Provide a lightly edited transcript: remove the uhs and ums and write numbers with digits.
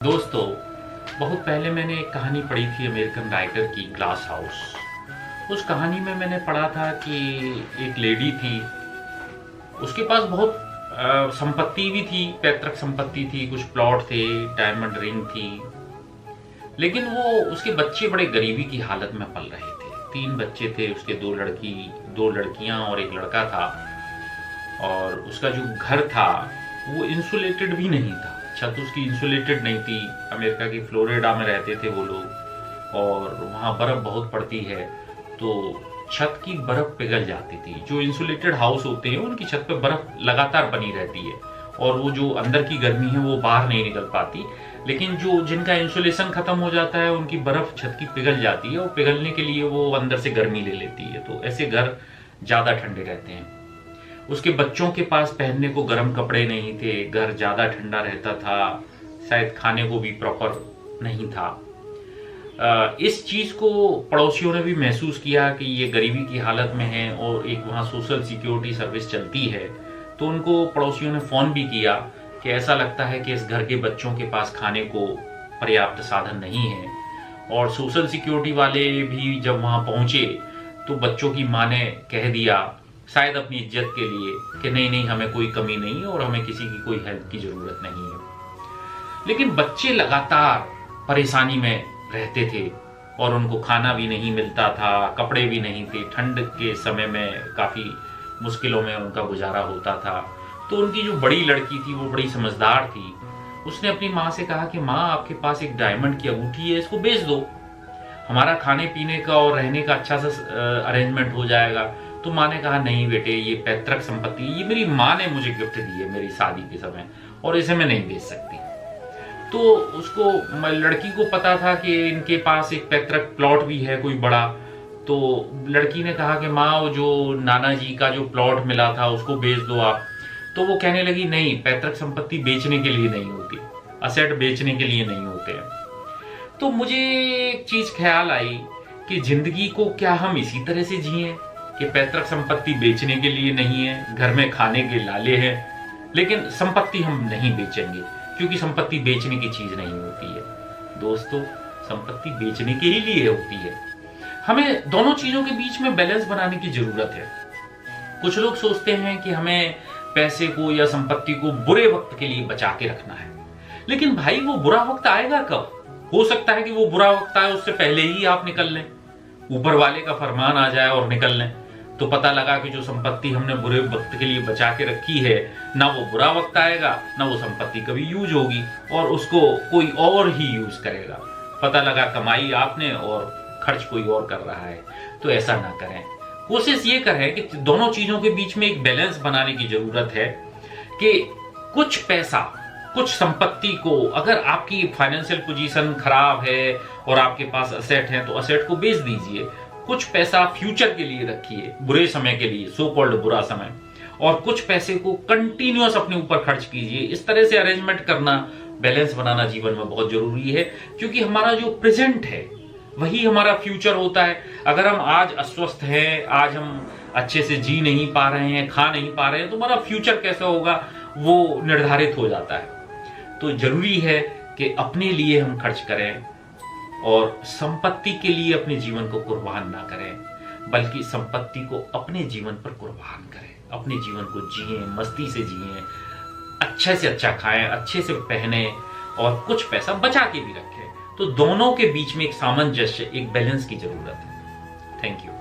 दोस्तों, बहुत पहले मैंने एक कहानी पढ़ी थी अमेरिकन राइटर की, ग्लास हाउस। उस कहानी में मैंने पढ़ा था कि एक लेडी थी, उसके पास बहुत संपत्ति भी थी, पैतृक संपत्ति थी, कुछ प्लॉट थे, डायमंड रिंग थी। लेकिन वो उसके बच्चे बड़े गरीबी की हालत में पल रहे थे। 3 बच्चे थे उसके, 2 लड़कियां और एक लड़का था। और उसका जो घर था वो इंसुलेटेड भी नहीं था, छत उसकी इंसुलेटेड नहीं थी। अमेरिका की फ्लोरिडा में रहते थे वो लोग, और वहाँ बर्फ बहुत पड़ती है, तो छत की बर्फ पिघल जाती थी। जो इंसुलेटेड हाउस होते हैं उनकी छत पे बर्फ लगातार बनी रहती है, और वो जो अंदर की गर्मी है वो बाहर नहीं निकल पाती। लेकिन जो जिनका इंसुलेशन खत्म हो जाता है उनकी बर्फ छत की पिघल जाती है, और पिघलने के लिए वो अंदर से गर्मी ले लेती है, तो ऐसे घर ज्यादा ठंडे रहते हैं। उसके बच्चों के पास पहनने को गर्म कपड़े नहीं थे, घर ज्यादा ठंडा रहता था, शायद खाने को भी प्रॉपर नहीं था। इस चीज को पड़ोसियों ने भी महसूस किया कि ये गरीबी की हालत में है, और एक वहाँ सोशल सिक्योरिटी सर्विस चलती है, तो उनको पड़ोसियों ने फोन भी किया कि ऐसा लगता है कि इस घर के बच्चों के पास खाने को पर्याप्त साधन नहीं है। और सोशल सिक्योरिटी वाले भी जब वहां पहुंचे तो बच्चों की माँ ने कह दिया, शायद अपनी इज्जत के लिए, कि नहीं नहीं, हमें कोई कमी नहीं है और हमें किसी की कोई हेल्प की जरूरत नहीं है। लेकिन बच्चे लगातार परेशानी में रहते थे, और उनको खाना भी नहीं मिलता था, कपड़े भी नहीं थे, ठंड के समय में काफी मुश्किलों में उनका गुजारा होता था। तो उनकी जो बड़ी लड़की थी वो बड़ी समझदार थी, उसने अपनी माँ से कहा कि माँ, आपके पास एक डायमंड की अंगूठी है, इसको बेच दो, हमारा खाने पीने का और रहने का अच्छा सा अरेंजमेंट हो जाएगा। तो माँ ने कहा, नहीं बेटे, ये पैतृक संपत्ति, ये मेरी माँ ने मुझे गिफ्ट दी है मेरी शादी के समय, और इसे मैं नहीं बेच सकती। तो उसको, लड़की को पता था कि इनके पास एक पैतृक प्लॉट भी है कोई बड़ा। तो लड़की ने कहा कि माँ, वो जो नाना जी का जो प्लॉट मिला था उसको बेच दो आप। तो वो कहने लगी, नहीं, पैतृक संपत्ति बेचने के लिए नहीं होती, असेट बेचने के लिए नहीं होते हैं। तो मुझे एक चीज ख्याल आई कि जिंदगी को क्या हम इसी तरह से जिए कि पैतृक संपत्ति बेचने के लिए नहीं है, घर में खाने के लाले हैं, लेकिन संपत्ति हम नहीं बेचेंगे, क्योंकि संपत्ति बेचने की चीज नहीं होती है। दोस्तों, संपत्ति बेचने के ही लिए होती है। हमें दोनों चीजों के बीच में बैलेंस बनाने की जरूरत है। कुछ लोग सोचते हैं कि हमें पैसे को या संपत्ति को बुरे वक्त के लिए बचा के रखना है, लेकिन भाई, वो बुरा वक्त आएगा कब? हो सकता है कि वो बुरा वक्त आए उससे पहले ही आप निकल लें, ऊपर वाले का फरमान आ जाए और निकल लें, तो पता लगा कि जो संपत्ति हमने बुरे वक्त के लिए बचा के रखी है, ना वो बुरा वक्त आएगा, ना वो संपत्ति कभी यूज होगी, और उसको कोई और ही यूज करेगा। पता लगा कमाई आपने और खर्च कोई और कर रहा है। तो ऐसा ना करें। कोशिश ये करें कि दोनों चीजों के बीच में एक बैलेंस बनाने की जरूरत है, कि कुछ पैसा, कुछ संपत्ति को, अगर आपकी फाइनेंशियल पोजीशन खराब है और आपके पास असेट है तो असेट को बेच दीजिए। कुछ पैसा फ्यूचर के लिए रखिए, बुरे समय के लिए, सो कॉल्ड बुरा समय, और कुछ पैसे को कंटिन्यूअस अपने ऊपर खर्च कीजिए। इस तरह से अरेंजमेंट करना, बैलेंस बनाना जीवन में बहुत जरूरी है, क्योंकि हमारा जो प्रेजेंट है वही हमारा फ्यूचर होता है। अगर हम आज अस्वस्थ हैं, आज हम अच्छे से जी नहीं पा रहे हैं, खा नहीं पा रहे हैं, तो हमारा फ्यूचर कैसा होगा वो निर्धारित हो जाता है। तो जरूरी है कि अपने लिए हम खर्च करें, और संपत्ति के लिए अपने जीवन को कुर्बान ना करें, बल्कि संपत्ति को अपने जीवन पर कुर्बान करें। अपने जीवन को जिए, मस्ती से जिए, अच्छे से अच्छा खाएं, अच्छे से पहने, और कुछ पैसा बचा के भी रखें। तो दोनों के बीच में एक सामंजस्य, एक बैलेंस की जरूरत है। Thank you.